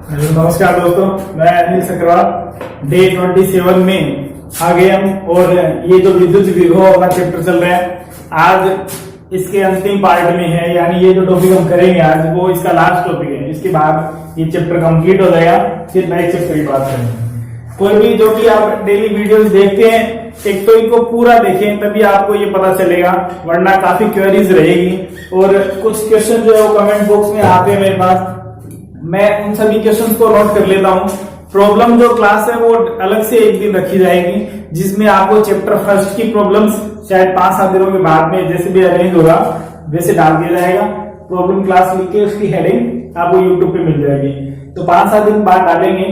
नमस्कार दोस्तों, मैं अनिल सक्राल। डे 27 में आ गए हम और ये जो विद्युत विभव वाला चैप्टर चल रहा है आज इसके अंतिम पार्ट में है। यानी ये जो टॉपिक हम करेंगे आज वो इसका लास्ट टॉपिक है। इसके बाद ये चैप्टर कंप्लीट हो जाएगा, फिर नेक्स्ट चैप्टर की बात करेंगे। कोई भी जो भी आप डेली वीडियोस देखते हैं, एक तो इनको पूरा देखें तभी आपको ये पता चलेगा, वरना काफी क्वेरीज रहेगी और कुछ क्वेश्चन जो है वो कमेंट बॉक्स में आते हैं मेरे पास। मैं उन सभी क्वेश्चंस को नोट कर लेता हूँ। प्रॉब्लम जो क्लास है वो अलग से एक दिन रखी जाएगी, जिसमें आपको चैप्टर फर्स्ट की प्रॉब्लम्स शायद 5-7 दिनों के बाद में जैसे भी अरेंज होगा वैसे डाल दिया जाएगा। प्रॉब्लम क्लास लिख के उसकी हेडिंग आपको यूट्यूब पे मिल जाएगी। तो 5-7 दिन बाद डालेंगे।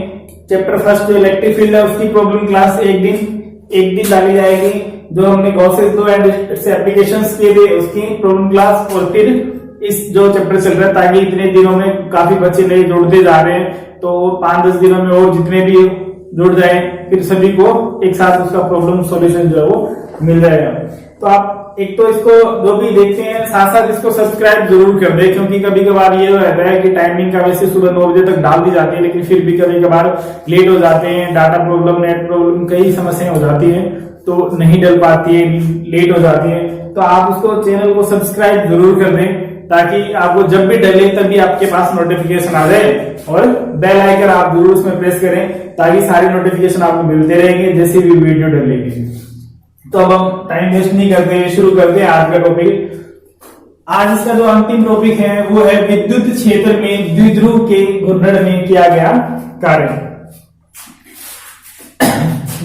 चैप्टर फर्स्ट जो इलेक्ट्रिक फील्ड है उसकी प्रॉब्लम क्लास एक दिन डाली जाएगी। जो हमने Gauss's law and it's applications किए थे उसकी प्रॉब्लम क्लास, और फिर इस जो चैप्टर चल रहा है, ताकि इतने दिनों में काफी बच्चे नए जुड़ते जा रहे हैं, तो 5-10 दिनों में और जितने भी जुड़ जाए फिर सभी को एक साथ उसका प्रॉब्लम सॉल्यूशन जो है वो मिल जाएगा। तो आप एक तो इसको जो भी देखते हैं साथ साथ इसको सब्सक्राइब जरूर कर दे, क्योंकि कभी कभार ये रहता है कि टाइमिंग का वैसे सुबह 9 बजे तक डाल दी जाती है, लेकिन फिर भी कभी कभार लेट हो जाते हैं, डाटा प्रॉब्लम, नेट प्रॉब्लम, कई समस्याएं हो जाती है तो नहीं डल पाती है, लेट हो जाती है। तो आप उसको चैनल को सब्सक्राइब जरूर कर दें, ताकि आपको जब भी डले तभी आपके पास नोटिफिकेशन आ जाए, और बेल आइकन आप जरूर उसमें प्रेस करें ताकि सारी नोटिफिकेशन आपको मिलते रहेंगे जैसे भी वीडियो डलेगी। तो अब हम टाइम वेस्ट नहीं करते हैं, शुरू करते हैं आज का टॉपिक। आज इसका जो अंतिम टॉपिक है वो है विद्युत क्षेत्र में द्विध्रुव के घूर्णन में किया गया कार्य।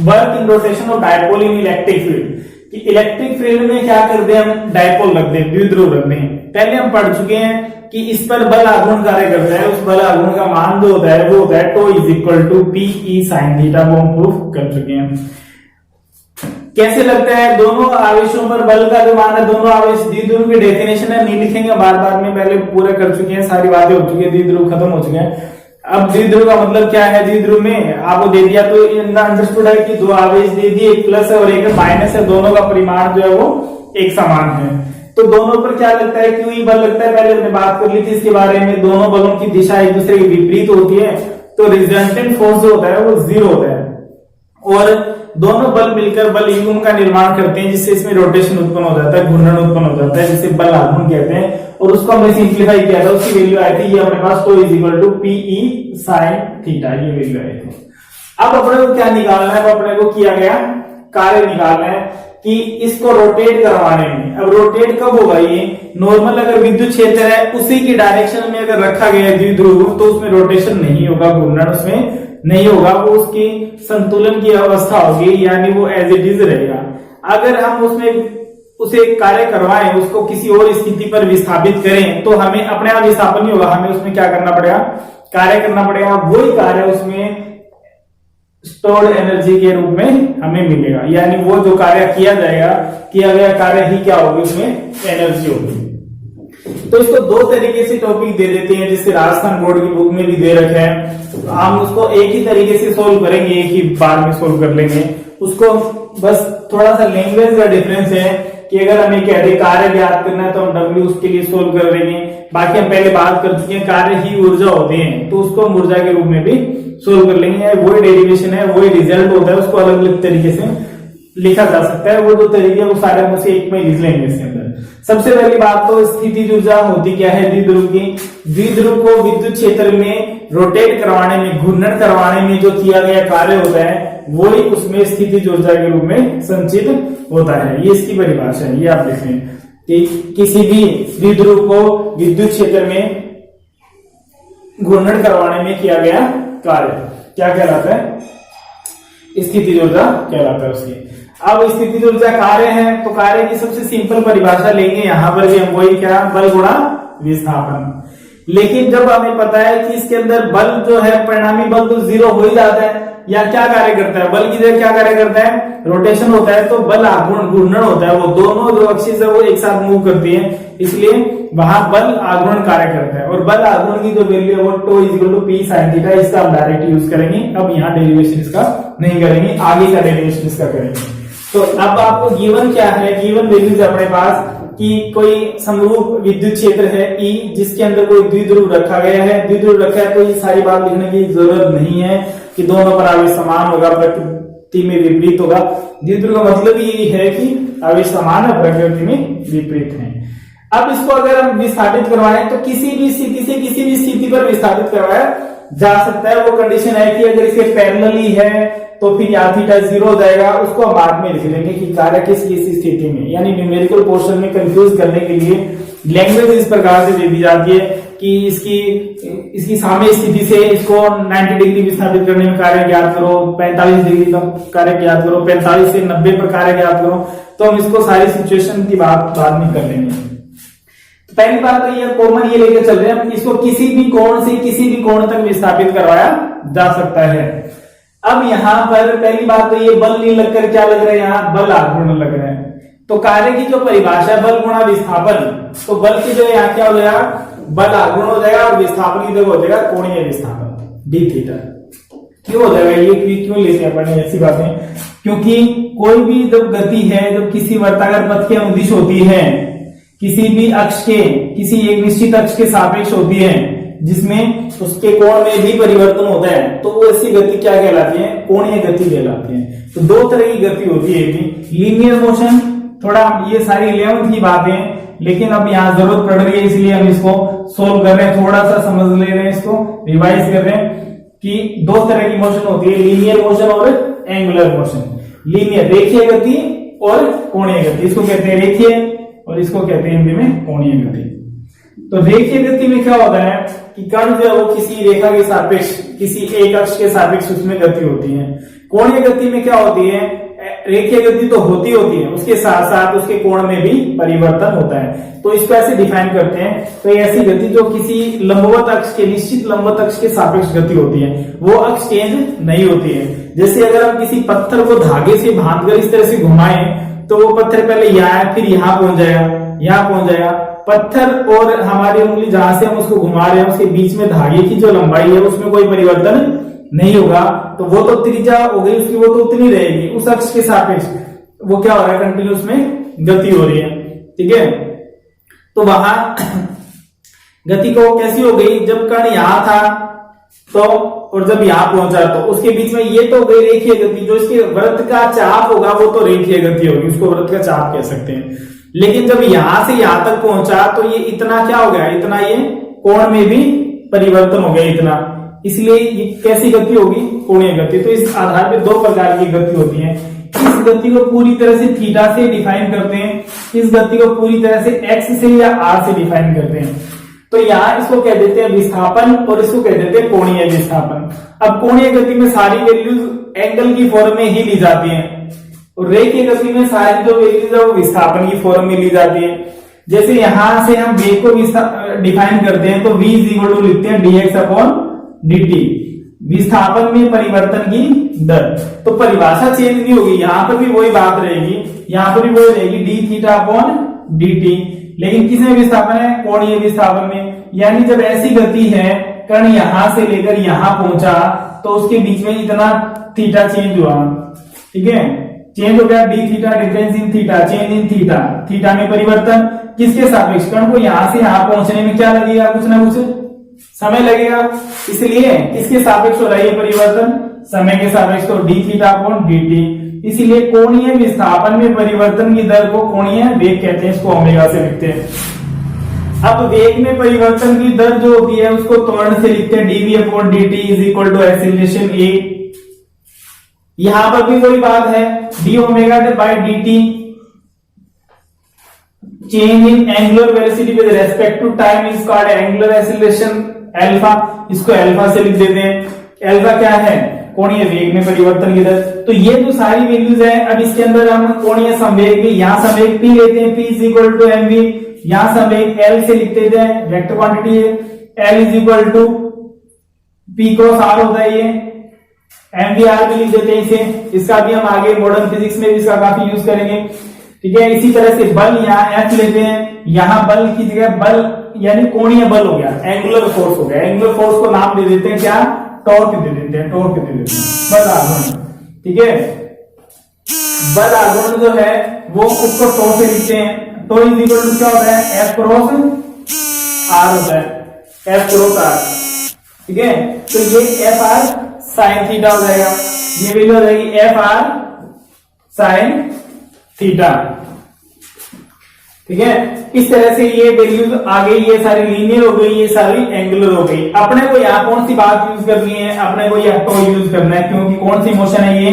Work in rotation of dipole in electric field. कि इलेक्ट्रिक फील्ड में क्या करते हैं, हम डायपोल रखते हैं, द्विध्रुव रखते हैं। पहले हम पढ़ चुके हैं कि इस पर बल आघूर्ण कार्य करता है। उस बल आघूर्ण का मान जो होता है वो होता है tau is equal to PE sine theta, वो हम प्रूफ कर चुके हैं। कैसे लगता है, दोनों आवेशों पर बल का जो मान है, दोनों आवेश द्विध्रुव की डेफिनेशन है, नहीं लिखेंगे बार बार में, पहले पूरा कर चुके हैं, सारी बातें हो चुकी है, द्विध्रुव खत्म हो चुके हैं। अब द्विध्रुव का मतलब क्या है, द्विध्रुव में आपको दे दिया तो अंडरस्टूड है कि दो आवेश दे दिए, एक प्लस है और एक माइनस है, दोनों का परिमाण जो है वो एक समान है। तो दोनों पर क्या लगता है, क्यों बल लगता है, पहले हमने बात कर ली थी इसके बारे में। दोनों बलों की दिशा एक दूसरे के विपरीत होती है, तो रिजल्टेंट फोर्स जो होता है वो 0 होता है, और दोनों बल मिलकर बल युग्म का निर्माण करते हैं, जिससे इसमें रोटेशन उत्पन्न हो जाता है, घूर्णन उत्पन्न हो जाता है, जिसे बल आघूर्ण कहते हैं। और उसको हमने सिंप्लीफाई किया था, उसकी वैल्यू आई थी ये अपने पास tau is equal to PE sine theta, ये वैल्यू आई थी। अब अपने को क्या निकालना है, अपने को किया गया कार्य निकालना है कि इसको रोटेट करवाने में। अब रोटेट कब होगा, ये नॉर्मल अगर विद्युत क्षेत्र है उसी की डायरेक्शन में अगर रखा गया है द्विध्रुव, तो उसमें रोटेशन नहीं होगा, घूर्णन उसमें नहीं होगा, वो उसकी संतुलन की अवस्था होगी, यानी वो एज इट इज रहेगा। अगर हम उसमें उसे कार्य करवाएं, उसको किसी और स्थिति पर विस्थापित करें, तो हमें अपने आप विस्थापन नहीं होगा, हमें उसमें क्या करना पड़ेगा, कार्य करना पड़ेगा। वही कार्य उसमें स्टोर्ड एनर्जी के रूप में हमें मिलेगा, यानी वो जो कार्य किया जाएगा, किया गया कार्य ही क्या होगी, उसमें एनर्जी होगी। तो इसको दो तरीके से टॉपिक दे देते हैं, जिससे राजस्थान बोर्ड की बुक में भी दे रखे हैं। तो हम उसको एक ही तरीके से सोल्व करेंगे, एक ही बार में सोल्व कर लेंगे उसको। बस थोड़ा सा लैंग्वेज का डिफरेंस है कि अगर हमें कहते कार्य ज्ञात करना है तो हम डब्ल्यू उसके लिए सोल्व कर देंगे। बाकी हम पहले बात कर चुके हैं, कार्य ही ऊर्जा होते हैं, तो उसको हम ऊर्जा के रूप में भी सोल्व कर लेंगे। वही डेरिवेशन है, वही रिजल्ट होता है, उसको अलग अलग तरीके से लिखा जा सकता है। वो जो तरीके वो सारे हम उसे एक में लिख लेंगे इसके अंदर। सबसे पहली बात तो स्थितिज ऊर्जा होती क्या है द्विध्रुव की। द्विध्रुव को विद्युत क्षेत्र में रोटेट करवाने में, घूर्णन करवाने में जो किया गया कार्य होता है वही उसमें स्थितिज ऊर्जा के रूप में संचित होता है। ये इसकी परिभाषा है, ये आप लिखें कि किसी भी द्विध्रुव को विद्युत क्षेत्र में घूर्णन करवाने में किया गया कार्य क्या कहलाता है, स्थितिज ऊर्जा कहलाता है उसकी। अब स्थितिज ऊर्जा कार्य है, तो कार्य की सबसे सिंपल परिभाषा लेंगे यहां पर भी हम, वही क्या, बल गुणा विस्थापन। लेकिन जब हमें पता है कि इसके अंदर बल जो है, परिणामी बल तो 0 हो ही जाता है, या क्या कार्य करता है, बल की जगह क्या कार्य करता है, रोटेशन होता है, तो बल आघूर्ण घूर्णन होता है, वो दोनों जो एक्सिस है वो एक साथ मूव करती है, इसलिए वहां बल आघूर्ण कार्य करता है। और बल आघूर्ण की जो वैल्यू है वो tau is equal to P sine theta, इसका हम डायरेक्ट यूज करेंगे। अब यहाँ डेरिवेशन इसका नहीं करेंगे, आगे का डेरिवेशन इसका करेंगे। तो अब आपको गिवन क्या है, गिवन वैल्यूज अपने पास कि कोई समरूप विद्युत क्षेत्र है E, जिसके अंदर कोई द्विध्रुव रखा गया है, द्विध्रुव रखा है, तो ये सारी बात लिखने की जरूरत नहीं है कि दोनों पर आवेश समान होगा, प्रकृति में विपरीत होगा। द्विध्रुव का मतलब यही है कि आवेश समान है, प्रकृति में विपरीत है। अब इसको अगर हम विस्थापित करवाएं तो किसी भी स्थिति से किसी भी स्थिति पर विस्थापित करवाया जा सकता है। वो कंडीशन है कि अगर इसके पैरेलली है तो फिर यहाँ थीटा 0 हो जाएगा, उसको हम बाद में लिख लेंगे कि कार्य किस स्थिति में, यानी न्यूमेरिकल पोर्शन में कंफ्यूज करने के लिए लैंग्वेज इस प्रकार से दे दी जाती है कि इसकी साम्य स्थिति से इसको 90 डिग्री विस्थापित करने में कार्य ज्ञात करो, 45 डिग्री का कार्य ज्ञात करो, 45 से 90 पर कार्य ज्ञात करो। तो हम इसको सारी सिचुएशन की बात बाद में कर लेंगे। तो पहली बात तो ये कॉमन ये लेके चल रहे हैं, इसको किसी भी कोण से किसी भी कोण तक विस्थापित करवाया जा सकता है। अब यहाँ पर पहली बात तो ये बल नहीं लगकर क्या लग रहा है, यहाँ बल आघूर्ण लग रहा है। तो कार्य की जो परिभाषा बल गुणा विस्थापन, तो बल की जो यहाँ क्या हो जाएगा, बल आघूर्ण हो जाएगा और विस्थापन की जगह हो जाएगा कोणीय विस्थापन डी थीटा। क्यों हो जाएगा ये, क्यों लेते हैं अपन ऐसी बातें, क्योंकि कोई भी जब गति है, जब किसी वर्ताकार पथ के अनुदिश होती है, किसी भी अक्ष के किसी एक निश्चित अक्ष के सापेक्ष होती है, जिसमें उसके कोण में भी परिवर्तन होता है, तो वो ऐसी गति क्या कहलाती है, कोणीय गति कहलाती है। तो दो तरह की गति होती है, लीनियर मोशन, थोड़ा ये सारी 11th की बातें, लेकिन अब यहाँ जरूरत पड़ रही है इसलिए हम इसको सोल्व कर रहे हैं, थोड़ा सा समझ ले रहे हैं, इसको रिवाइज कर रहे हैं कि दो तरह की मोशन होती है, लीनियर मोशन और एंगुलर मोशन। लीनियर रेखीय गति और कोणीय गति, इसको कहते हैं रेखीय और इसको कहते हैं हिंदी में कोणीय गति। तो रेखीय गति में क्या होता है कि कण जो है वो किसी रेखा के सापेक्ष, किसी एक अक्ष के सापेक्ष उसमें गति होती है। कोणीय गति में क्या होती है, रेखीय गति तो होती है, उसके साथ साथ उसके कोण में भी परिवर्तन होता है। तो इसको ऐसे डिफाइन करते हैं, तो ऐसी गति जो किसी लंबवत अक्ष के, निश्चित लंबवत अक्ष के सापेक्ष गति होती है, वो अक्ष चेंज नहीं होती है। जैसे अगर हम किसी पत्थर को धागे से बांधकर इस तरह से घुमाएं तो वो पत्थर पहले यहाँ फिर यहाँ पहुंच जाएगा, यहाँ पहुंच जाएगा। पत्थर और हमारी उंगली जहां से हम उसको घुमा रहे हैं उसके बीच में धागे की जो लंबाई है उसमें कोई परिवर्तन नहीं होगा, तो वो तो त्रिज्या हो गई उसकी, वो तो उतनी रहेगी उस अक्ष के सापेक्ष। वो क्या हो रहा है, कंटिन्यूस में गति हो रही है, ठीक है। तो वहां गति को कैसी हो गई, जब कण यहां था तो और जब यहां पहुंचा तो उसके बीच में ये तो हो गई रेखीय गति। जो इसके वृत्त का चाप होगा वो तो रेखीय गति होगी, उसको वृत्त का चाप कह सकते हैं। लेकिन जब यहां से यहां तक पहुंचा तो ये इतना क्या हो गया, इतना ये कोण में भी परिवर्तन हो गया इतना, इसलिए ये कैसी गति होगी, कोणीय गति। तो इस आधार पे दो प्रकार की गति होती है। इस गति को पूरी तरह से थीटा से डिफाइन करते हैं, इस गति को पूरी तरह से एक्स से या आर से डिफाइन करते हैं। तो यहाँ इसको कह देते हैं विस्थापन और इसको कह देते हैं कोणीय विस्थापन। अब कोणीय गति में सारी वैल्यूज एंगल की फॉर्म में ही ली जाती हैं और रेखीय गति में सारी जो वैल्यूज है वो विस्थापन की फॉर्म में ली जाती है। जैसे यहां से हम वेग को डिफाइन करते हैं तो v = लिखते हैं dx/dt, विस्थापन में परिवर्तन की दर। तो परिभाषा चेंज नहीं होगी, यहां पर भी वही बात रहेगी, यहां पर भी वही रहेगी dθ/dt, लेकिन किसमें विस्थापन है, कोणीय विस्थापन में। यानी जब ऐसी गति है, कण यहां से लेकर यहां पहुंचा तो उसके बीच में इतना थीटा चेंज हुआ, ठीक है, चेंज हो गया D theta, difference in theta, change in theta, theta में परिवर्तन किसके सापेक्ष, कण को यहां से यहां पहुंचने में क्या लगेगा, कुछ ना कुछ समय लगेगा, इसलिए किसके सापेक्ष हो रहा है ये परिवर्तन, समय के सापेक्ष, तो dθ/dt। इसलिए कोणीय विस्थापन में परिवर्तन की दर को कोणीय वेग कहते हैं, इसको ओमेगा से लिखते हैं। अब वेग में परिवर्तन की दर जो होती है उसको त्वरण से लिखते हैं dv/dt = एक्सीलरेशन a। यहां पर भी वही बात है, d/dt change in angular velocity with respect to time is called angular acceleration alpha, इसको अल्फा से लिख देते हैं। अल्फा क्या है, कोणीय वेग में परिवर्तन की दर। तो ये जो सारी वैल्यूज है, अब इसके अंदर हम कोणीय संवेग भी, यहाँ संवेग p लेते हैं, p = mv, यहाँ संवेग l से लिखते हैं, वेक्टर क्वांटिटी है, l = p × r होता है, ये mvr भी लिख देते हैं इसे। इसका भी हम आगे मॉडर्न फिजिक्स में भी इसका काफी यूज करेंगे, ठीक है। इसी तरह से बल यहाँ f लेते हैं, यहाँ बल की जगह बल यानी कोणीय बल हो गया, एंगुलर फोर्स हो गया। एंगुलर फोर्स को नाम दे देते हैं क्या, टॉर्क दे देते हैं, टॉर्क दे देते हैं, बल आघूर्ण, ठीक है। बल आघूर्ण जो है वो उसको टो से लिखते हैं। टो इज इक्वल टू क्या होता है, एफ क्रॉस आर होता है, एफ क्रॉस आर। ठीक है, तो ये एफ आर साइन थीटा हो जाएगा, ये वैल्यू हो जाएगी एफ आर साइन थीटा। ठीक है, इस तरह से ये वैल्यूज आ गई, ये सारी लीनियर हो गई, ये सारी एंगुलर हो गई। अपने को यहाँ कौन सी बात यूज करनी है, अपने को यहाँ टो यूज करना है, क्योंकि कौन सी मोशन है, ये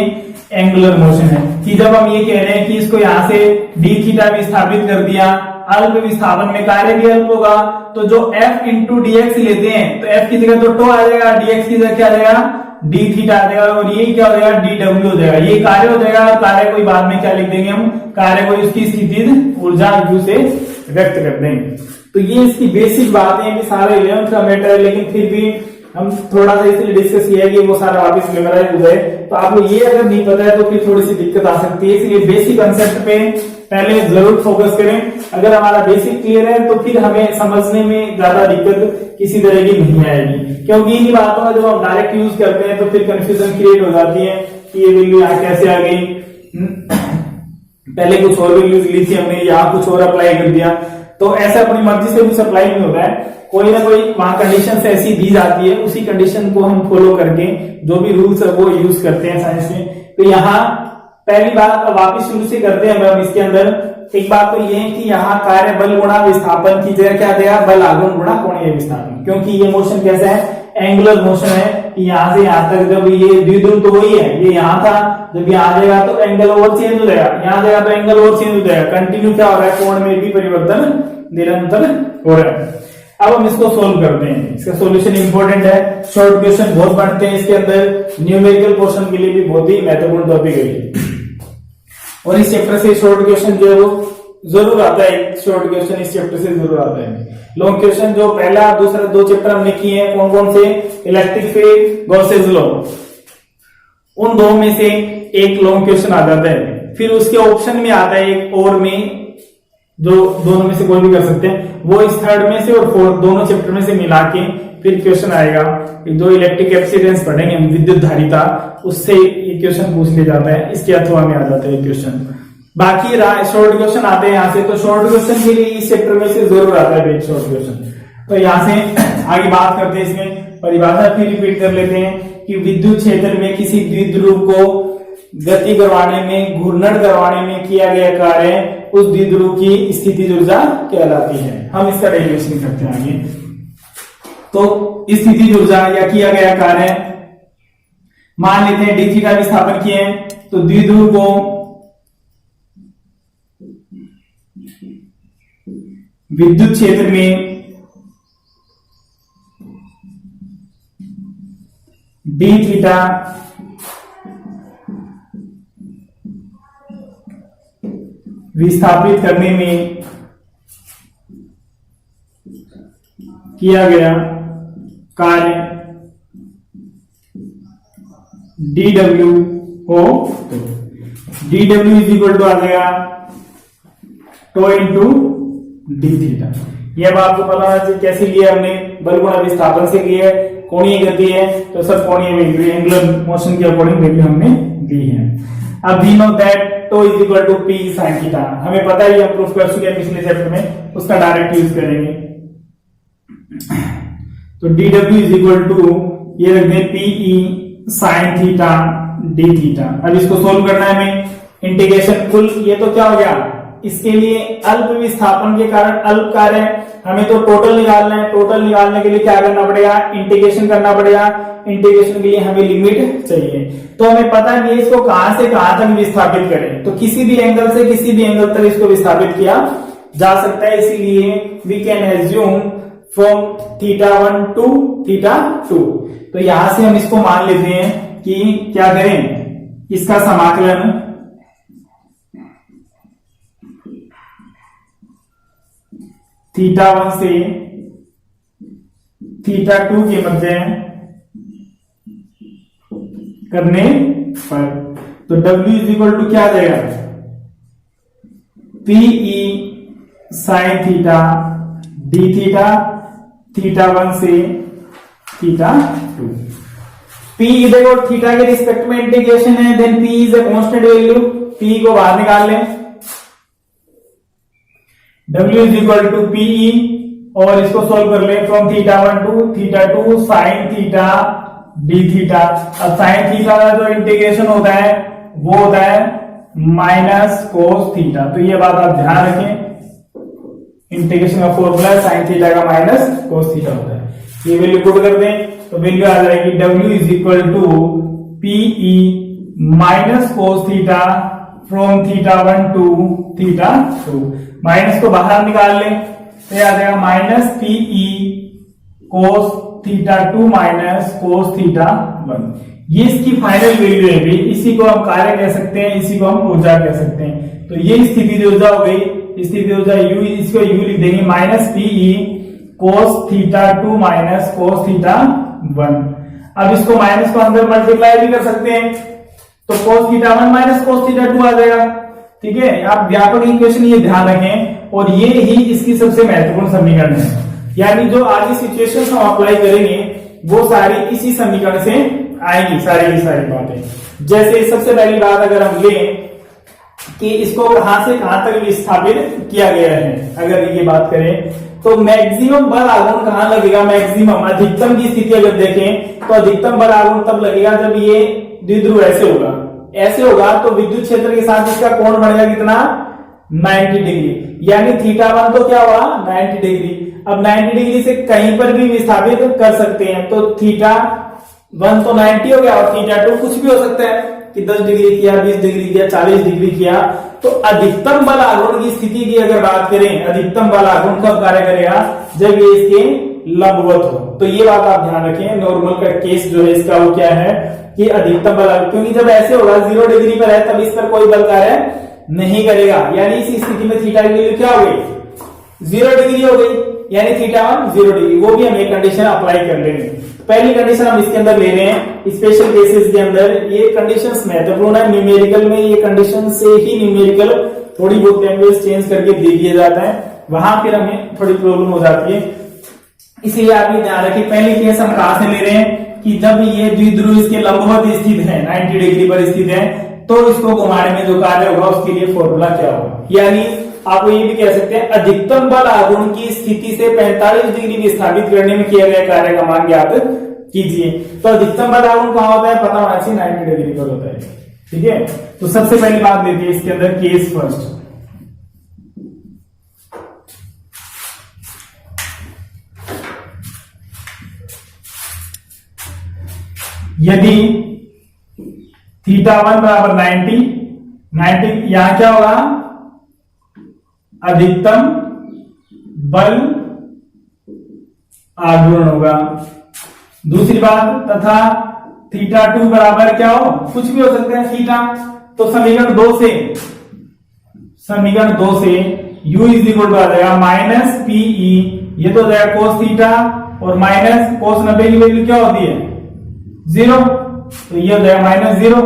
एंगुलर मोशन है। कि जब हम ये कह रहे हैं कि इसको यहाँ से डी थीटा भी स्थापित कर दिया, अल्प विस्थापन में कार्य भी अल्प होगा, तो जो एफ इंटू डीएक्स लेते हैं तो एफ की जगह तो टो आ जाएगा, डीएक्स की जगह क्या आ जाएगा, डी थीटा आ जाएगा, और ये क्या हो जाएगा, डी डब्ल्यू हो जाएगा। ये कार्य हो जाएगा, कार्य को बाद में क्या लिख देंगे हम, कार्य को इसकी स्थितिज ऊर्जा यू से व्यक्त कर देंगे। तो ये इसकी बेसिक बातें हैं, सारे 11th का मैटर है, लेकिन फिर भी हम थोड़ा सा इसलिए डिस्कस किया है कि वो सारा वापस मेमोराइज हो जाए। तो आपको ये अगर नहीं पता है तो फिर थोड़ी सी दिक्कत आ सकती है, इसलिए बेसिक कंसेप्ट पे पहले जरूर फोकस करें। अगर हमारा बेसिक क्लियर है तो फिर हमें समझने में ज्यादा दिक्कत किसी तरह की नहीं आएगी, क्योंकि इन्हीं बातों का जब हम डायरेक्ट यूज करते हैं तो फिर कंफ्यूजन क्रिएट हो जाती है कि ये वैल्यू यहाँ कैसे आ गई, पहले कुछ और वैल्यूज ली थी हमने, यहाँ कुछ और अप्लाई कर दिया। तो ऐसा अपनी मर्जी से कुछ अप्लाई नहीं होता है, कोई ना कोई वहां कंडीशन ऐसी दी जाती है, उसी कंडीशन को हम फॉलो करके जो भी रूल्स है वो यूज करते हैं साइंस में। तो यहाँ पहली बात वापिस शुरू से करते हैं हम इसके अंदर। एक बात तो ये है कि यहाँ कार्य बल गुणा विस्थापन की जगह क्या देगा, बल आघूर्ण गुणा कोणीय विस्थापन, क्योंकि ये मोशन कैसा है, एंगुलर मोशन है। यहाँ से यहाँ तक जब ये द्विध्रुव तो वही है, ये यहाँ था, जब यहाँ आ जाएगा तो एंगल और चेंज हो जाएगा, यहाँ जाएगा तो एंगल और चेंज हो जाएगा, कंटिन्यू क्या हो रहा है, कोण में भी परिवर्तन निरंतर हो रहा है। अब हम इसको सोल्व करते हैं, इसका सॉल्यूशन इंपॉर्टेंट है, शॉर्ट क्वेश्चन बहुत बनते हैं इसके अंदर, न्यूमेरिकल पोर्शन के लिए भी बहुत ही महत्वपूर्ण टॉपिक है। और इस चैप्टर से शॉर्ट क्वेश्चन जो है वो जरूर आता है, शॉर्ट क्वेश्चन इस चैप्टर से जरूर आता है। लॉन्ग क्वेश्चन जो पहला दूसरा 2 चैप्टर हमने किए हैं, कौन कौन से, इलेक्ट्रिक फील्ड, गॉसेस लॉ, उन 2 में से एक लॉन्ग क्वेश्चन आ जाता है। फिर उसके ऑप्शन में आता है एक और में, जो दोनों में से कोई भी कर सकते हैं, वो इस 3rd में से और 4th दोनों चैप्टर में से मिला के फिर क्वेश्चन आएगा। जो इलेक्ट्रिक कैपेसिटेंस पढ़ेंगे हम, विद्युत धारिता, उससे ये क्वेश्चन पूछ लिया जाता है, इसके अथवा में आ जाता है क्वेश्चन। बाकी शॉर्ट क्वेश्चन आते हैं यहाँ से, तो शॉर्ट क्वेश्चन के लिए इस चैप्टर में से जरूर आता है शॉर्ट क्वेश्चन। तो यहाँ से आगे बात करते हैं, इसमें परिभाषा फिर रिपीट कर लेते हैं कि विद्युत क्षेत्र में किसी द्विध्रुव को गति करवाने में, घूर्णन करवाने में किया गया कार्य उस द्विध्रुव की स्थितिज ऊर्जा कहलाती है। हम इसका डेरिवेशन करते हैं आगे। तो स्थितिज ऊर्जा या किया गया कार्य, मान लेते हैं डी थीटा विस्थापन किए हैं, तो द्विध्रुव को विद्युत क्षेत्र में डी थीटा विस्थापित करने में किया गया कार्य डी डब्ल्यू हो, तो D W is equal to आ गया टो इंटू डी थीटा। यह अब आपको पता है कैसे लिया हमने, बल गुणा विस्थापन से लिया, कोणीय गति है तो सब कोणीय वैल्यू, एंगुलर मोशन के अकॉर्डिंग वैल्यू हमने दी है। अब we know that tau is equal to P sine theta, हमें पता है, हम प्रूफ कर चुके हैं पिछले चैप्टर में, उसका डायरेक्ट यूज करेंगे। तो D W is equal to ये रख दें P sine theta D theta. अब इसको सोल्व करना है हमें, इंटीग्रेशन कुल, ये तो क्या हो गया, इसके लिए अल्प विस्थापन के कारण अल्प कार्य है, हमें तो टोटल निकालना है। टोटल निकालने के लिए क्या करना पड़ेगा, इंटीग्रेशन करना पड़ेगा। इंटीग्रेशन के लिए हमें लिमिट चाहिए, तो हमें पता है कि इसको कहां से कहां तक विस्थापित करें, तो किसी भी एंगल से किसी भी एंगल तक इसको विस्थापित किया जा सकता है। इसीलिए we can assume from θ1 to θ2। तो यहां से हम इसको मान लेते हैं कि क्या करें, इसका समाकलन θ1 से θ2 के मध्य करने पर, तो W इज इक्वल टू क्या आ जाएगा, PE sine theta D theta, θ1 से θ2। P देखो थीटा के रिस्पेक्ट में इंटीग्रेशन है, then P is a constant value, P को बाहर निकाल लें, W is equal to PE, और इसको सोल्व कर लें from θ1 to θ2 sine theta D theta. अब साइन थीटा का जो इंटीग्रेशन होता है वो होता है माइनस कोस थीटा। तो ये बात आप ध्यान रखें, इंटीग्रेशन का फॉर्मूला साइन थीटा का माइनस कोस थीटा होता है। ये वैल्यू पुट कर दें तो वैल्यू आ जाएगी W is equal to PE minus cos theta from θ1 to θ2। Minus को बाहर निकाल लें तो आ जाएगा minus PE cos θ2 minus cos θ1। ये इसकी फाइनल वैल्यू है भी, इसी को हम कार्य कह सकते हैं, इसी को हम ऊर्जा कह सकते हैं। तो ये स्थिति ऊर्जा हो गई, स्थिति ऊर्जा U, इसको U लिख देंगे minus PE cos θ2 minus cos θ1। अब इसको माइनस को अंदर मल्टीप्लाई भी कर सकते हैं, तो कोस θ1 माइनस कोस θ2 आ जाएगा। ठीक है, आप व्यापक इक्वेशन ये ध्यान रखें, और ये ही इसकी सबसे महत्वपूर्ण समीकरण है। यानी जो आगे सिचुएशन हम अप्लाई करेंगे वो सारी इसी समीकरण से आएगी, सारी की सारी बातें। जैसे सबसे पहली बात अगर हम लें कि इसको कहां से कहां तक विस्थापित किया गया है, अगर ये बात करें तो मैक्सिमम बल आघूर्ण कहां लगेगा, मैक्सिमम अधिकतम की स्थिति अगर देखें तो अधिकतम बल आघूर्ण तब लगेगा जब ये द्विध्रुव ऐसे होगा, ऐसे होगा तो विद्युत क्षेत्र के साथ इसका कोण बढ़ेगा कितना, 90 डिग्री। यानी θ1 तो क्या हुआ 90 डिग्री। अब 90 डिग्री से कहीं पर भी विस्थापित कर सकते हैं, तो θ1 तो 90 हो गया और θ2 कुछ भी हो सकता है कि 10 डिग्री किया, 20 डिग्री किया, 40 डिग्री किया। तो अधिकतम बल आघूर्ण की स्थिति की अगर बात करें, अधिकतम बल आघूर्ण कब कार्य करेगा, जब ये इसके लंबवत हो। तो ये बात आप ध्यान रखें, नॉर्मल का केस जो है इसका वो क्या है कि अधिकतम बल, क्योंकि जब ऐसे होगा 0 डिग्री पर है तब इस पर कोई बल कार्य नहीं करेगा। यानी इस स्थिति में थीटा की वैल्यू क्या हो गई, 0 डिग्री हो गई, यानी θ1 0 डिग्री। वो भी हम एक कंडीशन अप्लाई कर लेंगे। पहली कंडीशन हम इसके अंदर ले रहे हैं, स्पेशल केसेस के अंदर ये कंडीशंस महत्वपूर्ण है। न्यूमेरिकल में ये कंडीशन से ही न्यूमेरिकल थोड़ी बहुत लैंग्वेज चेंज करके दे दिया जाता है, वहां फिर हमें थोड़ी प्रॉब्लम हो जाती है। इसलिए आप ये ध्यान रखिए, पहली केस हम कहां से ले रहे हैं कि जब ये द्विध्रुव इसके लंबवत स्थित है, 90 डिग्री पर स्थित है, तो इसको घुमाने में जो कार्य होगा उसके लिए फॉर्मूला क्या होगा। यानी आपको ये भी कह सकते हैं अधिकतम बल आघूर्ण की स्थिति से 45 डिग्री विस्थापित करने में किया गया कार्य का मान ज्ञात कीजिए। तो अधिकतम बल आघूर्ण कहां होता है, पता होना चाहिए 90 डिग्री पर होता है। ठीक है, तो सबसे पहली बात लेते हैं इसके अंदर केस फर्स्ट। यदि θ1 बराबर 90, यहां क्या होगा, अधिकतम बल आघूर्ण होगा। दूसरी बात, तथा θ2 बराबर क्या हो, कुछ भी हो सकता है थीटा। तो समीकरण 2 से u इज इक्वल टू आ जाएगा माइनस पीई, ये तो हो जाएगा कोस थीटा, और माइनस कोस 90 की वैल्यू क्या होती है 0, तो ये हो जाएगा माइनस 0।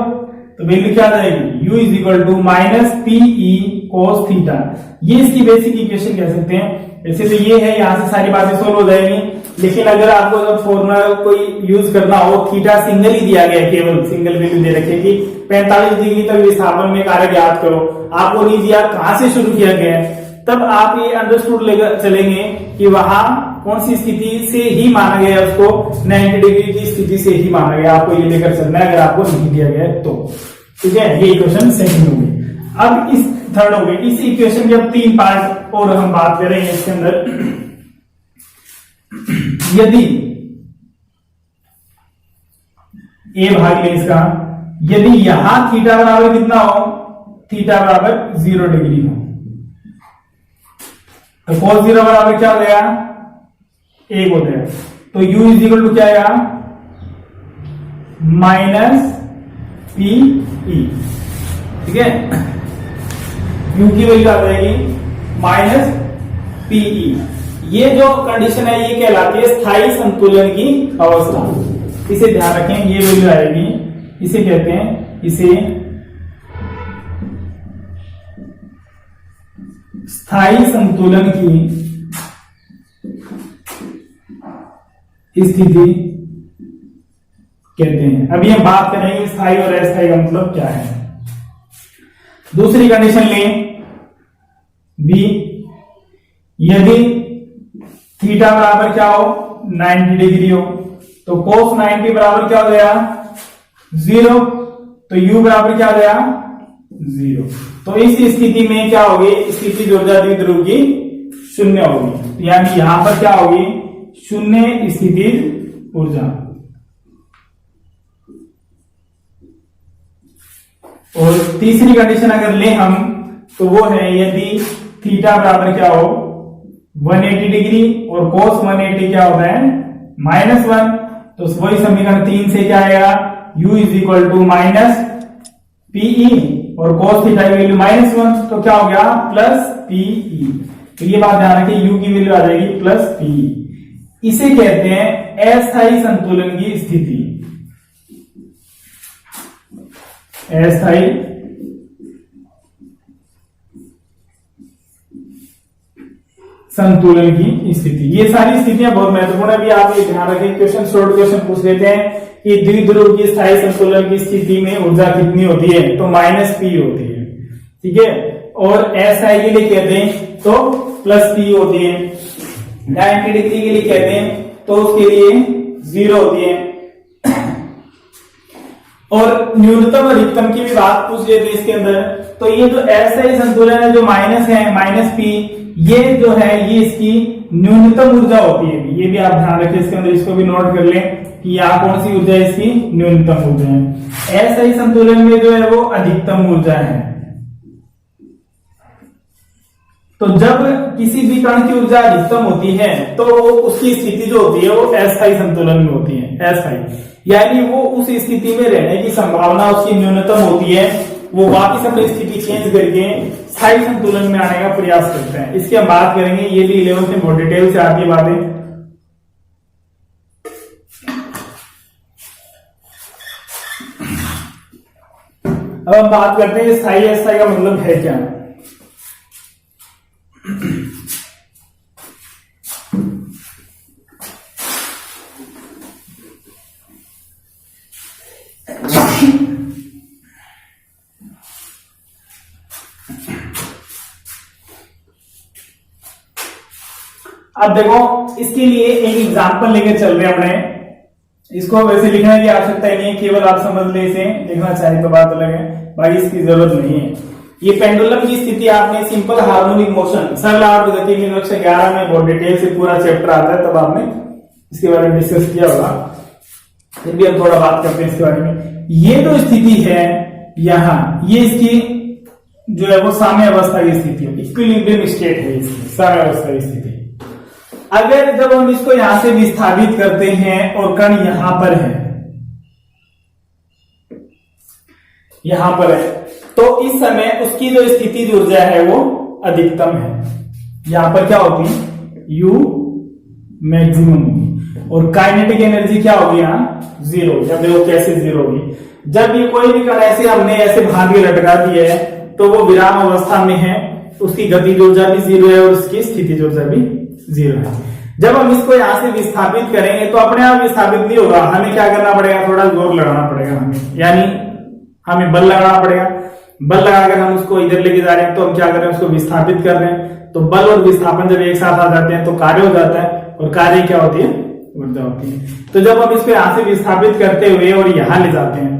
तो वैल्यू क्या आ जाएगी, u is equal to minus PE cos theta. ये इसकी बेसिक इक्वेशन कह सकते हैं। वैसे तो ये है, यहां से सारी बातें सोल्व हो जाएंगी, लेकिन अगर आपको जब फॉर्मूला कोई यूज करना हो, थीटा सिंगल ही दिया गया है, केवल सिंगल वैल्यू दे रखे कि 45 डिग्री तक विस्थापन में कार्य ज्ञात करो, आपको नहीं दिया कहां से शुरू किया गया है, तब आप ये अंडरस्टूड लेकर चलेंगे कि वहां कौन सी स्थिति से ही माना गया, उसको 90 डिग्री की स्थिति से ही माना गया। आपको ये लेकर चलना है अगर आपको नहीं दिया गया है तो। ठीक है, ये इक्वेशन सेकंड हो गई। अब इस थर्ड हो गई। इस इक्वेशन के अब 3 पार्ट और हम बात करेंगे इसके अंदर। यदि ए भाग ले इसका, यदि यहां थीटा बराबर कितना हो, थीटा बराबर 0 डिग्री हो, तो cos 0 बराबर क्या हो गया, 1 होता है। तो u इज इक्वल टू क्या आएगा, माइनस पी ई। ठीक है, u की वैल्यू आ जाएगी माइनस पीई। ये जो कंडीशन है ये कहलाती है स्थायी संतुलन की अवस्था। इसे ध्यान रखें, ये वैल्यू आएगी, इसे कहते हैं, इसे स्थायी संतुलन की स्थिति कहते हैं। अभी हम बात करेंगे स्थायी और अस्थायी का मतलब क्या है। दूसरी कंडीशन लें बी, यदि थीटा बराबर क्या हो 90 डिग्री हो तो cos 90 बराबर क्या हो गया 0, तो u बराबर क्या हो गया 0। तो इस स्थिति में क्या होगी, स्थिति ऊर्जा द्विध्रुव की शून्य होगी, यानी यहां पर क्या होगी शून्य स्थिति ऊर्जा। और तीसरी कंडीशन अगर ले हम तो वो है यदि थीटा बराबर क्या हो 180 डिग्री और cos 180 क्या होता है -1, तो वही समीकरण 3 से क्या आएगा u is equal to minus P और cos थीटा की वैल्यू -1, तो क्या हो गया प्लस पीई। तो ये बात ध्यान रखिए u की वैल्यू आ जाएगी प्लस पीई। इसे कहते हैं अस्थायी संतुलन की स्थिति, अस्थायी संतुलन की स्थिति। ये सारी स्थितियां बहुत महत्वपूर्ण है, अभी आप ये ध्यान रखें, क्वेश्चन शॉर्ट क्वेश्चन पूछ लेते हैं कि द्विध्रुव की स्थायी संतुलन की स्थिति में ऊर्जा कितनी होती है, तो -p होती है, ठीक है। और अस्थायी के लिए कहते हैं तो +p होती है, 90 डिग्री के लिए कहते हैं तो उसके लिए 0 होती है। और न्यूनतम अधिकतम की भी बात पूछ लेते हैं इसके अंदर, तो ये जो अस्थायी संतुलन है जो माइनस है -p, ये जो है ये इसकी न्यूनतम ऊर्जा होती है, ये भी आप ध्यान रखें इसके अंदर, इसको भी नोट कर लें कि यहाँ कौन सी ऊर्जा है इसकी न्यूनतम ऊर्जा है। अस्थायी संतुलन में जो है वो अधिकतम ऊर्जा है। तो जब किसी भी कण की ऊर्जा अधिकतम होती है तो उसकी स्थिति जो होती है वो अस्थायी संतुलन में होती है, अस्थायी, यानी वो उस स्थिति में रहने की संभावना उसकी न्यूनतम होती है, वो वापस अपनी स्थिति चेंज करके स्थायी संतुलन में आने का प्रयास करते हैं। इसकी हम बात करेंगे, ये भी 11th में बहुत डिटेल से आती है बातें। अब हम बात करते हैं स्थायी अस्थायी का मतलब है क्या। अब देखो इसके लिए एक एग्जांपल लेकर चल रहे हैं अपने, इसको वैसे लिखने की आवश्यकता ही नहीं है, केवल आप समझ ले, इसे लिखना चाहे तो बात अलग है, भाई इसकी जरूरत नहीं है। ये पेंडुलम की स्थिति आपने सिंपल हार्मोनिक मोशन सरल आवर्त गति में कक्षा 11 में बहुत डिटेल से पूरा चैप्टर आता है, तब आपने इसके बारे में डिस्कस किया होगा, फिर भी हम थोड़ा बात करते हैं इसके बारे में। ये जो स्थिति है यहाँ, ये इसकी जो है वो साम्य अवस्था की स्थिति है, इक्विलिब्रियम स्टेट है इसकी साम्य अवस्था की स्थिति। अगर जब हम इसको यहां से विस्थापित करते हैं और कण यहां पर है, यहां पर है, तो इस समय उसकी जो स्थितिज ऊर्जा है वो अधिकतम है। यहां पर क्या होती है U मैक्सिमम होगी और काइनेटिक एनर्जी क्या होगी यहाँ 0। जब देखो कैसे 0 होगी, जब ये कोई भी कण ऐसे हमने ऐसे भाग के लटका दिया है तो वो विराम अवस्था में है, उसकी गति ऊर्जा भी 0 है और उसकी स्थिति ऊर्जा भी 0 है। जब हम इसको यहां से विस्थापित करेंगे तो अपने आप विस्थापित नहीं होगा, हमें क्या करना पड़ेगा, थोड़ा जोर लगाना पड़ेगा हमें, यानी हमें बल लगाना पड़ेगा। बल लगाकर हम उसको इधर लेके जा रहे हैं तो हम क्या कर रहे हैं, उसको विस्थापित कर रहे हैं। तो बल और विस्थापन जब एक साथ आ जाते हैं तो कार्य हो जाता है, और कार्य क्या होती है, ऊर्जा होती है। तो जब हम इसको यहां से विस्थापित करते हुए और यहां ले जाते हैं,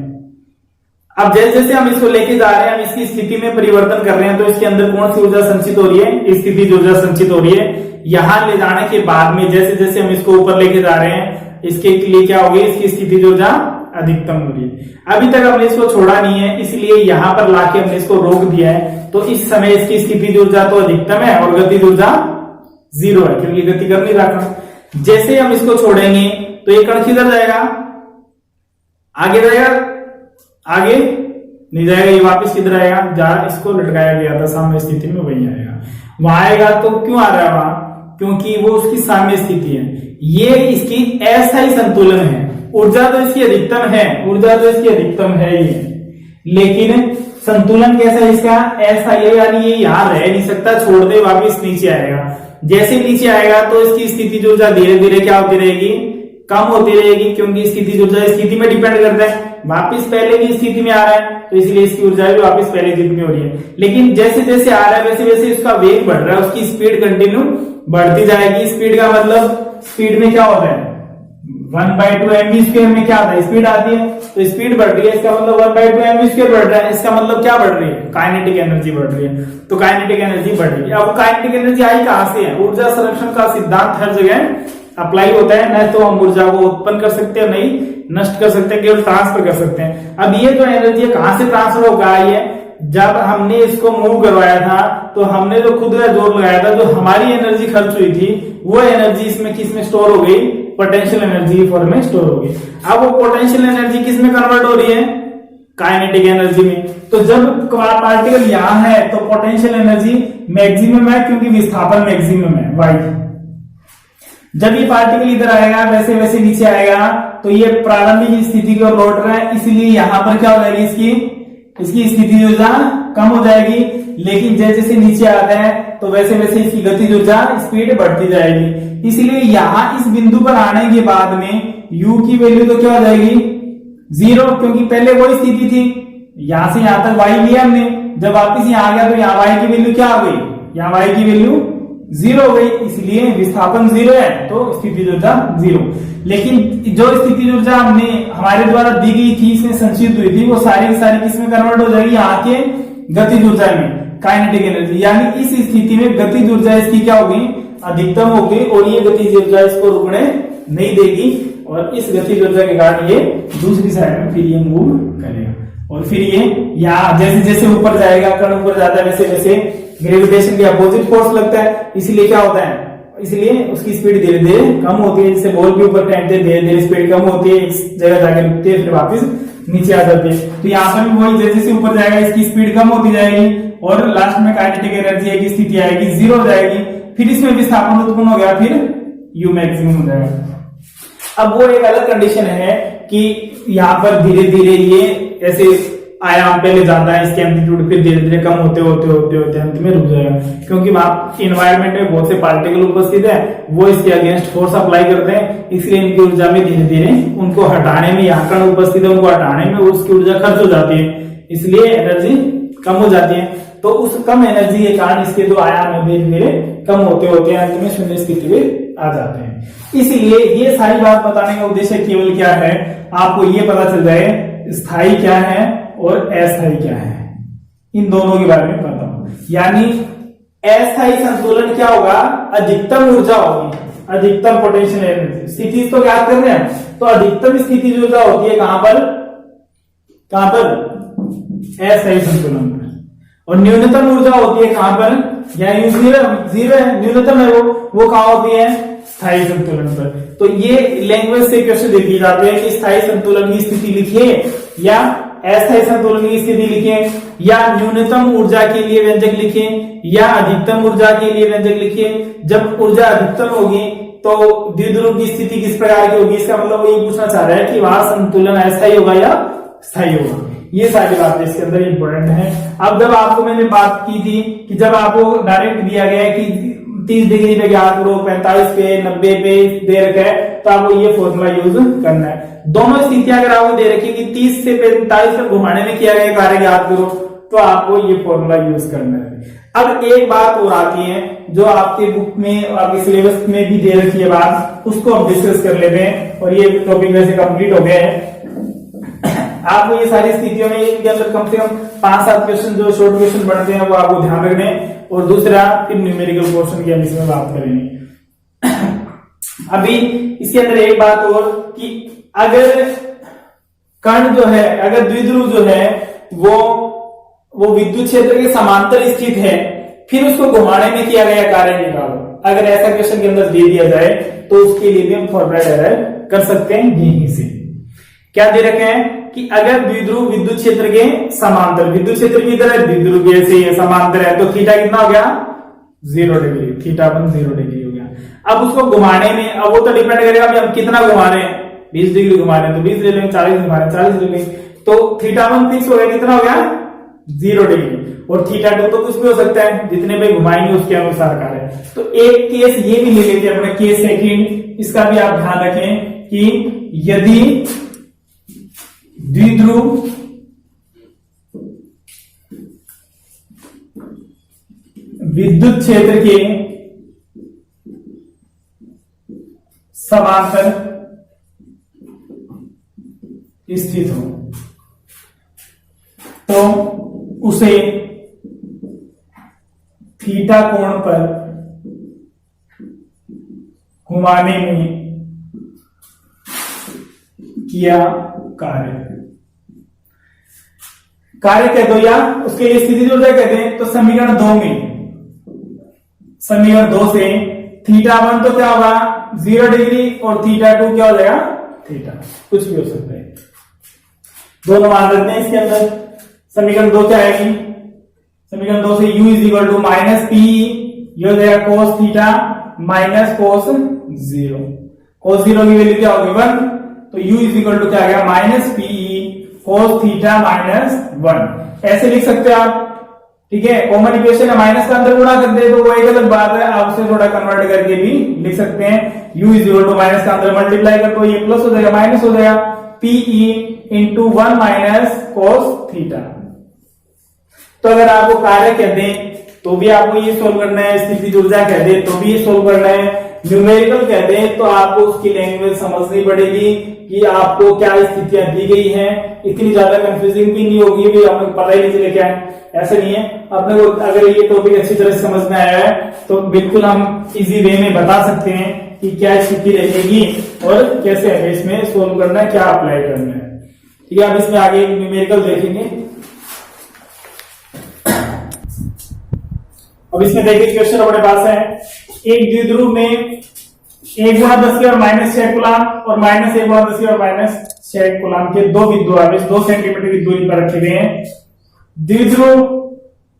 अब जैसे जैसे हम इसको लेके जा रहे हैं, हम इसकी स्थिति में परिवर्तन कर रहे हैं, तो इसके अंदर कौन सी ऊर्जा संचित हो रही है, स्थितिज ऊर्जा संचित हो रही है। यहां ले जाने के बाद में जैसे जैसे हम इसको ऊपर लेके जा रहे हैं, इसके लिए क्या होगी, इसकी स्थितिज ऊर्जा अधिकतम हो रही है। अभी तक हमने इसको छोड़ा नहीं है, इसलिए यहां पर लाके हमने इसको रोक दिया है, तो इस समय इसकी स्थितिज ऊर्जा तो अधिकतम है और गतिज ऊर्जा 0 है, क्योंकि गति कर नहीं रहा। जैसे हम इसको छोड़ेंगे तो ये कण किधर जाएगा, आगे जाएगा, आगे नहीं जाएगा, ये वापस किधर आएगा, जहां इसको लटकाया गया था साम्य स्थिति में वही आएगा। वहां आएगा तो क्यों आ रहा है वहां, क्योंकि वो उसकी साम्य स्थिति है। ये इसकी अस्थायी संतुलन है, ऊर्जा तो इसकी अधिकतम है, ऊर्जा तो इसकी अधिकतम है ये, लेकिन संतुलन कैसा है इसका, अस्थायी है, यानी ये यहां रह नहीं सकता, छोड़ दे वापिस नीचे आएगा। जैसे नीचे आएगा तो इसकी स्थिति ऊर्जा धीरे धीरे क्या होती रहेगी, कम होती रहेगी, क्योंकि स्थिति ऊर्जा स्थिति में डिपेंड करता है, वापस पहले की स्थिति में आ रहा है, तो इसलिए इसकी ऊर्जा भी वापस पहले जितनी हो रही है। लेकिन जैसे जैसे आ रहा है वैसे वैसे इसका वेग बढ़ रहा है, उसकी स्पीड कंटिन्यू बढ़ती जाएगी। स्पीड का मतलब, स्पीड में क्या होता है, 1/2 mv² में क्या आता है, स्पीड आती है, तो स्पीड बढ़ रही है, इसका मतलब 1/2 mv² बढ़ रहा है, इसका मतलब क्या बढ़ रही है, काइनेटिक एनर्जी बढ़ रही है, तो काइनेटिक एनर्जी बढ़ रही है। अब काइनेटिक एनर्जी आई कहां से है, ऊर्जा संरक्षण का सिद्धांत हर जगह अप्लाई होता है, न तो हम ऊर्जा को उत्पन्न कर सकते हैं, नहीं नष्ट कर सकते हैं, केवल ट्रांसफर कर सकते हैं। अब ये जो एनर्जी है कहां से ट्रांसफर होकर आई है, जब हमने इसको मूव करवाया था तो हमने जो खुद का जोर लगाया था, जो हमारी एनर्जी खर्च हुई थी, वो एनर्जी इसमें किस में स्टोर हो गई, पोटेंशियल एनर्जी फॉर्म में स्टोर हो गई। अब वो पोटेंशियल एनर्जी किस में कन्वर्ट हो रही है, काइनेटिक एनर्जी में। तो जब पार्टिकल यहां है तो पोटेंशियल एनर्जी मैक्सिमम है, क्योंकि विस्थापन मैक्सिमम है वाई। जब ये पार्टिकल इधर आएगा वैसे वैसे नीचे आएगा, तो ये प्रारंभिक स्थिति की ओर लौट रहा है, इसलिए यहां पर क्या हो जाएगी, इसकी स्थिति ऊर्जा कम हो जाएगी। लेकिन जैसे जैसे नीचे आता है तो वैसे वैसे इसकी गतिज ऊर्जा स्पीड बढ़ती जाएगी। इसलिए यहां इस बिंदु पर आने के बाद में u की वैल्यू तो क्या हो जाएगी, 0, क्योंकि पहले वही स्थिति थी, यहां से यहां तक y लिया हमने, जब वापिस यहां आ गया तो यहाँ y की वैल्यू क्या हो गई, यहाँ y की वैल्यू 0 हो गई, इसलिए विस्थापन 0 है, तो स्थिति ऊर्जा 0। लेकिन जो स्थिति ऊर्जा हमने हमारे द्वारा दी गई थी, इसमें संचित हुई थी, वो सारी की सारी किसमें कन्वर्ट हो जाएगी, यहाँ के गतिज ऊर्जा में, काइनेटिक एनर्जी। यानी इस स्थिति में गतिज ऊर्जा इसकी क्या होगी, अधिकतम होगी, और ये गतिज ऊर्जा इसको रुकने नहीं देगी, और इस गतिज ऊर्जा के कारण ये दूसरी साइड में फिर ये मूव करेगा, और फिर ये यहाँ जैसे जैसे ऊपर जाएगा, कण ऊपर जाता है, वैसे वैसे ग्रेविटेशन के अपोजिट फोर्स लगता है, इसलिए क्या होता है, इसलिए उसकी स्पीड धीरे धीरे कम होती है। जैसे बॉल के ऊपर फेंकते हैं, धीरे धीरे स्पीड कम होती है, एक जगह जाके रुकती है, फिर वापस नीचे आ जाती है। तो यहाँ पर भी वही, जैसे जैसे ऊपर जाएगा इसकी स्पीड कम होती जाएगी, और लास्ट में काइनेटिक एनर्जी की स्थिति आएगी, 0 हो जाएगी, फिर इसमें विस्थापन उत्पन्न हो गया, फिर u मैक्सिमम हो जाएगा। अब वो एक अलग कंडीशन है कि यहाँ पर धीरे धीरे ये ऐसे आयाम पहले जाता है, इसके एम्पलीट्यूड फिर धीरे धीरे कम होते होते होते होते अंत में रुक जाएगा, क्योंकि वहां इन्वायरमेंट में बहुत से पार्टिकल उपस्थित है, वो इसके अगेंस्ट फोर्स अप्लाई करते हैं, इसलिए इनकी ऊर्जा में धीरे धीरे उनको हटाने में, यहाँ कण उपस्थित है उनको हटाने में उसकी ऊर्जा खर्च हो जाती है, इसलिए एनर्जी कम हो जाती है। तो उस कम एनर्जी के कारण इसके जो आयाम है धीरे धीरे कम होते होते अंत में शून्य स्थिति में आ जाते हैं। इसलिए ये सारी बात बताने का उद्देश्य केवल क्या है, आपको ये पता चल जाए स्थायी क्या है और अस्थायी क्या है, इन दोनों के बारे में पता हो। यानी अस्थायी संतुलन क्या होगा, अधिकतम ऊर्जा होगी, अधिकतम पोटेंशियल एनर्जी। स्थिति तो ज्ञात कर रहे हैं, तो अधिकतम स्थिति ऊर्जा होती है कहां पर, अस्थायी संतुलन पर, और न्यूनतम ऊर्जा होती है कहां पर, यानी 0 है, न्यूनतम है वो कहां होती है, स्थायी संतुलन पर। तो ये लैंग्वेज से क्वेश्चन देखे जाते हैं कि स्थायी संतुलन की स्थिति लिखिए, या अस्थायी संतुलन की स्थिति लिखें, या न्यूनतम ऊर्जा के लिए व्यंजक लिखें, या अधिकतम ऊर्जा के लिए व्यंजक लिखें। जब ऊर्जा अधिकतम होगी तो द्विध्रुव की स्थिति किस प्रकार की होगी, इसका मतलब वो ये पूछना चाह रहा है कि वहां संतुलन अस्थायी होगा या स्थायी होगा। ये सारी बातें इसके अंदर इंपॉर्टेंट है। अब जब आपको मैंने बात की थी कि जब आपको डायरेक्ट दिया गया है कि 30 डिग्री पे ज्ञात करो, 45 पे, 90 पे दे रखा है, तो आपको ये फॉर्मूला यूज करना है। दोनों स्थितियां अगर आपको दे रखी कि 30 से 45 तक घुमाने में किया गया कार्य ज्ञात करो, तो आपको ये फॉर्मूला यूज करना है। अब एक बात और आती है जो आपके बुक में, आपके सिलेबस में भी दे रखी है बात, उसको हम डिस्कस कर लेते हैं, और ये टॉपिक वैसे कंप्लीट हो गया है। आपको ये सारी स्थितियों में इनके अंदर कम से कम 5-7 क्वेश्चन जो शॉर्ट क्वेश्चन बनते हैं वो आपको ध्यान रखने, और दूसरा फिर न्यूमेरिकल पोर्शन की हम इसमें बात करेंगे। अभी इसके अंदर एक बात और कि अगर कण जो है, अगर द्विध्रुव जो है वो विद्युत क्षेत्र के समांतर स्थित है, फिर उसको घुमाने में किया गया कार्य निकालो। अगर ऐसा क्वेश्चन के अंदर दे दिया जाए तो उसके लिए भी हम फॉर्मूला डेराइव कर सकते हैं यहीं से। क्या दे रखे हैं कि अगर द्विध्रुव विद्युत क्षेत्र के समांतर, विद्युत क्षेत्र की तरह द्विध्रुव भी ऐसे ही समांतर है, तो थीटा कितना हो गया, 0 डिग्री, θ1 0 डिग्री हो गया। अब उसको घुमाने में, अब वो तो डिपेंड करेगा कि हम कितना घुमा रहे हैं, 20 डिग्री घुमा रहे हैं तो 20 ले लेंगे, 40 घुमा रहे हैं 40 ले लेंगे, तो θ1 फिक्स हो गया, कितना हो गया 0 डिग्री, और θ2 तो कुछ भी हो सकता है, जितने पे घुमाएंगे उसके अनुसार कार्य। तो एक केस ये भी ले लेते हैं अपने, केस सेकंड, इसका भी आप ध्यान रखें कि यदि द्विध्रुव विद्युत क्षेत्र के समांतर स्थित हो तो उसे थीटा कोण पर घुमाने में किया कार्य कह दो या उसके लिए स्थिति जो कहते हैं। तो समीकरण 2 में, समीकरण 2 से थीटा 1 तो क्या होगा 0 डिग्री और थीटा 2 क्या हो जाएगा थीटा, कुछ भी हो सकता है, दोनों मान रखते हैं इसके अंदर। समीकरण 2 क्या आएगी, समीकरण 2 से u is equal to minus P, ये हो जाएगा कोस थीटा माइनस कोस 0, कोस 0 की वैल्यू क्या होगी 1, तो u इज इक्वल टू क्या आ गया minus P cos theta minus 1, ऐसे लिख सकते हो आप। ठीक है, कॉमन इक्वेशन है, माइनस का अंदर गुणा कर दे तो वो एक अलग बात है, आप उसे थोड़ा कन्वर्ट करके भी लिख सकते हैं। u is equal to minus का अंदर मल्टीप्लाई कर दो, ये प्लस हो जाएगा माइनस हो जाएगा, P into 1 minus cos theta. तो अगर आपको कार्य कह दें तो भी आपको ये सोल्व करना है, स्थिति ऊर्जा कह दे तो भी ये सोल्व करना है, न्यूमेरिकल कह दें तो आपको उसकी लैंग्वेज समझनी पड़ेगी कि आपको क्या स्थितियां दी गई हैं, इतनी ज्यादा कंफ्यूजिंग भी नहीं होगी भी आपको पता ही नहीं चले क्या है, ऐसा नहीं है। अपने को अगर ये टॉपिक अच्छी तरह से समझ में आया है तो बिल्कुल हम इजी वे में बता सकते हैं कि क्या स्थिति रहेगी और कैसे हमें इसमें सोल्व करना है, क्या अप्लाई करना है। ठीक है, अब इसमें आगे न्यूमेरिकल देखेंगे। अब इसमें देखिए क्वेश्चन हमारे पास है, एक द्विध्रुव में 1 गुणा 10 की और माइनस 6 कूलाम और माइनस 1 गुणा 10 की और माइनस 6 कूलाम के दो विद्युत आवेश 2 सेंटीमीटर की दूरी पर रखे गए हैं। द्विध्रुव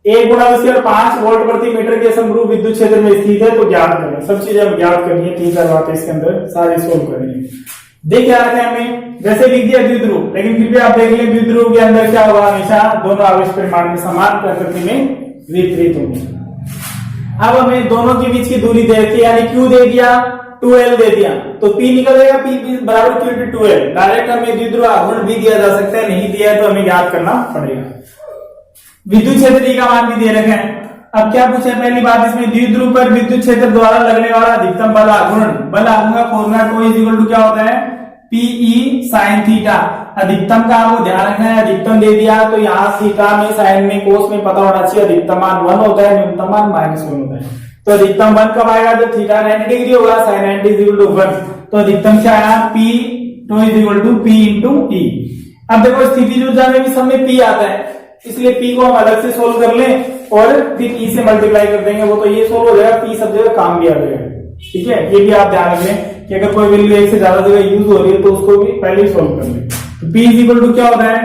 1 गुणा 10 की और 5 वोल्ट प्रति मीटर के समरूप विद्युत क्षेत्र में स्थित है, तो ज्ञात करें। सब चीजें हम ज्ञात करनी है, 3-4 बातें इसके अंदर सारी सोल्व करेंगे। देख क्या रखा है हमने, वैसे लिख दिया द्विध्रुव, लेकिन फिर भी आप देख लें द्विध्रुव के अंदर क्या होगा, हमेशा दोनों आवेश परिमाण के समान प्रकृति में विपरीत होंगे। अब हमें दोनों के बीच की दूरी दे रखी है, यानी Q दे दिया 2L दे दिया, तो P निकलेगा, P बराबर Q इंटू 2L। डायरेक्ट हमें द्विध्रुव आघूर्ण भी दिया जा सकता है, नहीं दिया है तो हमें याद करना पड़ेगा। विद्युत क्षेत्र E का मान भी दे रखे हैं। अब क्या पूछा है, पहली बात इसमें द्विध्रुव पर विद्युत क्षेत्र द्वारा लगने वाला अधिकतम बल आघूर्ण, बल आघूर्ण का formula tau is equal to क्या होता है पीई साइन थीटा। अधिकतम का आपको ध्यान रखना है, अधिकतम दे दिया तो यहाँ थीटा में साइन में कोस में पता होना चाहिए अधिकतम मान 1 होता है, न्यूनतम मान -1 होता है। तो अधिकतम 1 कब आएगा, जब थीटा 90 डिग्री होगा, साइन 90 इज इक्वल टू 1। तो अधिकतम क्या आया, P tau is equal to P into E. अब देखो स्थिति ऊर्जा में भी सब में पी आता है, इसलिए पी को हम अलग से सोल्व कर लें और फिर ई से मल्टीप्लाई कर देंगे, वो तो ये सोल्व हो जाएगा, पी सब जगह काम भी आ जाएगा। ठीक है, ये भी आप ध्यान रख लें कि अगर कोई वैल्यू एक से ज्यादा जगह यूज हो रही है तो उसको भी पहले ही सोल्व कर लें। तो P इज इक्वल टू क्या होता है,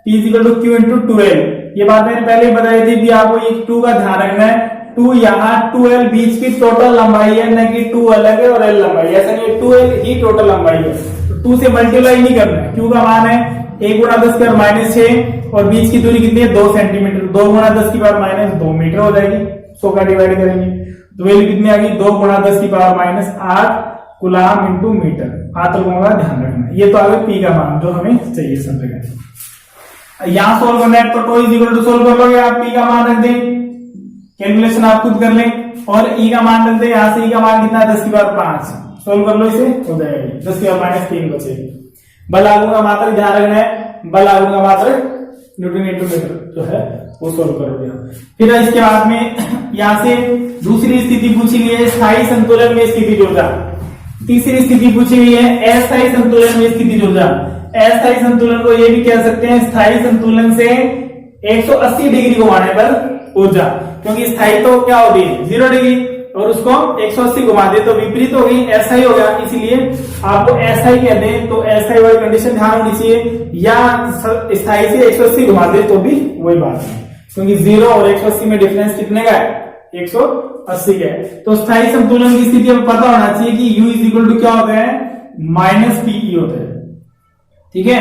P is equal to Q into 2L। ये बात मैंने पहले ही बताई थी भी आपको ये 2 का ध्यान रखना है, 2 यहाँ 2L बीच की टोटल लंबाई है, न कि 2 अलग है और L लंबाई, ऐसा नहीं है 2L ही टोटल लंबाई है। तो 2 से मल्टीप्लाई नहीं करना है, Q का मान है 1 गुणा 10 की पावर -6 और बीच की दूरी कितनी है 2 सेंटीमीटर, 2 गुणा 10 की पावर -2 मीटर हो जाएगी। 100 का डिवाइड करेंगे तो वैल्यू कितनी आ गई 2 गुणा 10 की पावर -8 कूलाम इंटू मीटर। आतलकों का ध्यान रखना, ये तो आगे पी का मान जो हमें चाहिए सब जगह। यहाँ सोल्व करना है तो टो इज इक्वल टू सोल्व कर लोगे आप, पी का मान रख दें, कैलकुलेशन आप खुद कर लें और ई का मान रख दें। यहाँ से ई का मान कितना है 10 की पावर 5, सोल्व कर लो इसे, हो जाएगा 10 की पावर -3 बचेगी। बल आघूर्ण का मात्रक ध्यान रखना है, बल आघूर्ण का मात्रक न्यूटन इंटू मीटर जो है वो सोल्व करोगे। फिर इसके बाद में यहाँ से दूसरी स्थिति पूछी गई है स्थायी संतुलन में स्थिति ऊर्जा। तीसरी स्थिति पूछी गई है अस्थायी संतुलन में स्थिति ऊर्जा। अस्थायी संतुलन को ये भी कह सकते हैं स्थायी संतुलन से 180 डिग्री घुमाने पर ऊर्जा, क्योंकि स्थायी तो क्या होगी 0 डिग्री और उसको 180 घुमा दे तो विपरीत हो गई, ऐसा ही होगा। इसलिए आपको ऐसा ही कहते हैं, तो ऐसा ही वाली कंडीशन ध्यान होनी चाहिए, या स्थायी से 180 घुमा दे तो भी वही बात है, क्योंकि 0 और 180 में डिफरेंस कितने का है 180 का है। तो स्थायी संतुलन की स्थिति में पता होना चाहिए कि U इज इक्वल टू क्या होता है -PE होता है। ठीक है,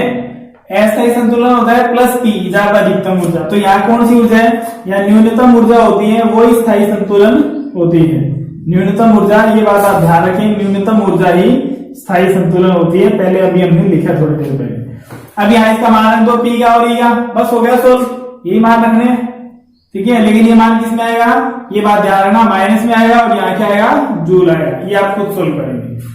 अस्थायी संतुलन होता है +P जहां पर अधिकतम ऊर्जा। तो यहाँ कौन सी ऊर्जा है, या न्यूनतम ऊर्जा होती है वो स्थायी संतुलन होती है। न्यूनतम ऊर्जा, ये बात आप ध्यान रखें, न्यूनतम ऊर्जा ही स्थायी संतुलन होती है। पहले अभी हमने लिखा थोड़ी देर पहले। अब यहाँ इसका मान रख दो पी का और ई का, बस हो गया सोल्व। यही मान रखने हैं, ठीक है। लेकिन ये मान किस में आएगा, ये बात ध्यान रखना, माइनस में आएगा और यहाँ क्या आएगा, जूल आएगा। ये आप खुद सोल्व करेंगे।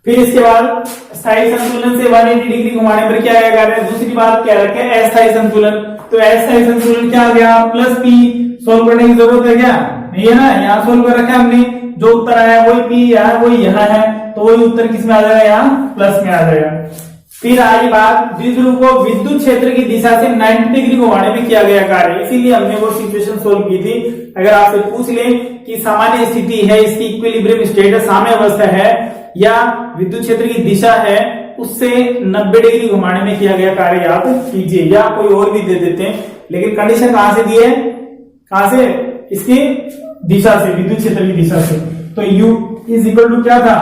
फिर इसके बाद स्थायी संतुलन से 180 डिग्री घुमाने पर क्या आएगा। दूसरी बात क्या रखे, अस्थायी संतुलन। तो अस्थायी संतुलन क्या आ गया, प्लस पी। सोल्व करने की जरूरत है क्या, नहीं है ना। यहाँ सोल्व कर रखा है हमने, जो उत्तर आया वही पी है, वही यहाँ है, तो वही उत्तर किस में आ जाएगा, यहाँ प्लस में आ जाएगा। फिर आई बात, द्विध्रुव को विद्युत क्षेत्र की दिशा से 90 डिग्री घुमाने में किया गया कार्य, इसीलिए हमने वो सिचुएशन सोल्व की थी। अगर आपसे पूछ ले कि सामान्य स्थिति है, इसकी इक्विलिब्रियम स्टेट है, साम्य अवस्था है, या विद्युत क्षेत्र की दिशा है, उससे 90 डिग्री घुमाने में किया गया कार्य याद कीजिए, या कोई और भी दे देते हैं। लेकिन कंडीशन कहां से दी है, कहां से, इसकी दिशा से, विद्युत क्षेत्र की दिशा से। तो u इज इक्वल टू क्या था,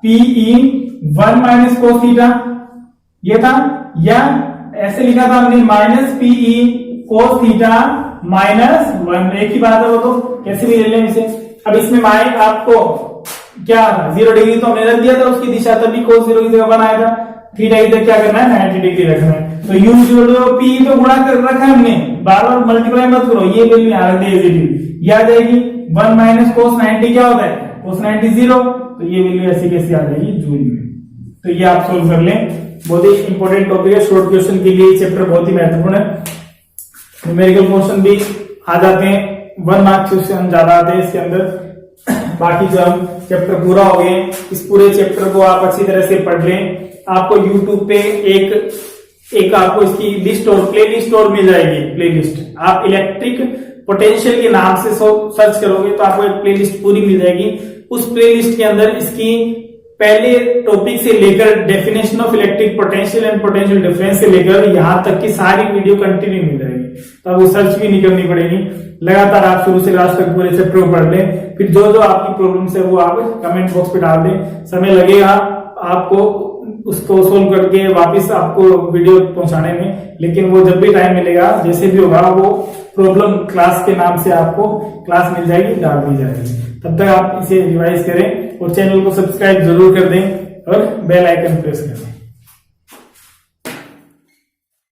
Pe 1 माइनस कोस थीटा, ये था, या ऐसे लिखा था हमने minus Pe cos theta minus 1, एक ही बात है वो, तो कैसे भी ले लें इसे। अब इसमें माइनस आपको क्या 0 डिग्री तो हमने रख दिया था, उसकी दिशा तभी कोस 0 की जगह 1 आया था। थीटा इधर क्या करना है, 90 डिग्री रखना है। तो u P तो गुणा कर रखा है हमने, बार बार मल्टीप्लाई मत करो, ये वैल्यू यहाँ रख दी, ये आ जाएगी 1 माइनस कोस 90 क्या होता है, कोस 90 0, तो ये वैल्यू ऐसी कैसी आ जाएगी, जूल में। तो ये आप सोल्व कर लें, बहुत ही इंपॉर्टेंट टॉपिक है, शॉर्ट क्वेश्चन के लिए चैप्टर बहुत ही महत्वपूर्ण है। न्यूमेरिकल क्वेश्चन भी आ जाते हैं, 1 मार्क्स क्वेश्चन ज्यादा आते हैं इसके अंदर। बाकी जो हम चैप्टर पूरा हो गए, इस पूरे चैप्टर को आप अच्छी तरह से पढ़ लें। आपको YouTube पे एक आपको इसकी लिस्ट और प्ले लिस्ट और मिल जाएगी। प्ले लिस्ट आप इलेक्ट्रिक पोटेंशियल के नाम से सर्च करोगे तो आपको एक प्ले लिस्ट पूरी मिल जाएगी। उस प्ले लिस्ट के अंदर इसकी पहले टॉपिक से लेकर definition of electric potential and potential difference से लेकर यहाँ तक की सारी वीडियो कंटिन्यू मिल जाएगी, तब वो सर्च भी नहीं करनी पड़ेगी। लगातार आप शुरू से लास्ट तक पूरे चैप्टर को पढ़ लें। फिर जो जो आपकी प्रॉब्लम्स है वो आप कमेंट बॉक्स पे डाल दें, समय लगेगा आपको उसको सोल्व करके वापस आपको वीडियो पहुंचाने में, लेकिन वो जब भी टाइम मिलेगा, जैसे भी होगा, वो प्रॉब्लम क्लास के नाम से आपको क्लास मिल जाएगी, डाल दी जाएगी। तब तक आप इसे रिवाइज करें और चैनल को सब्सक्राइब जरूर कर दें और बेल आइकन प्रेस करें।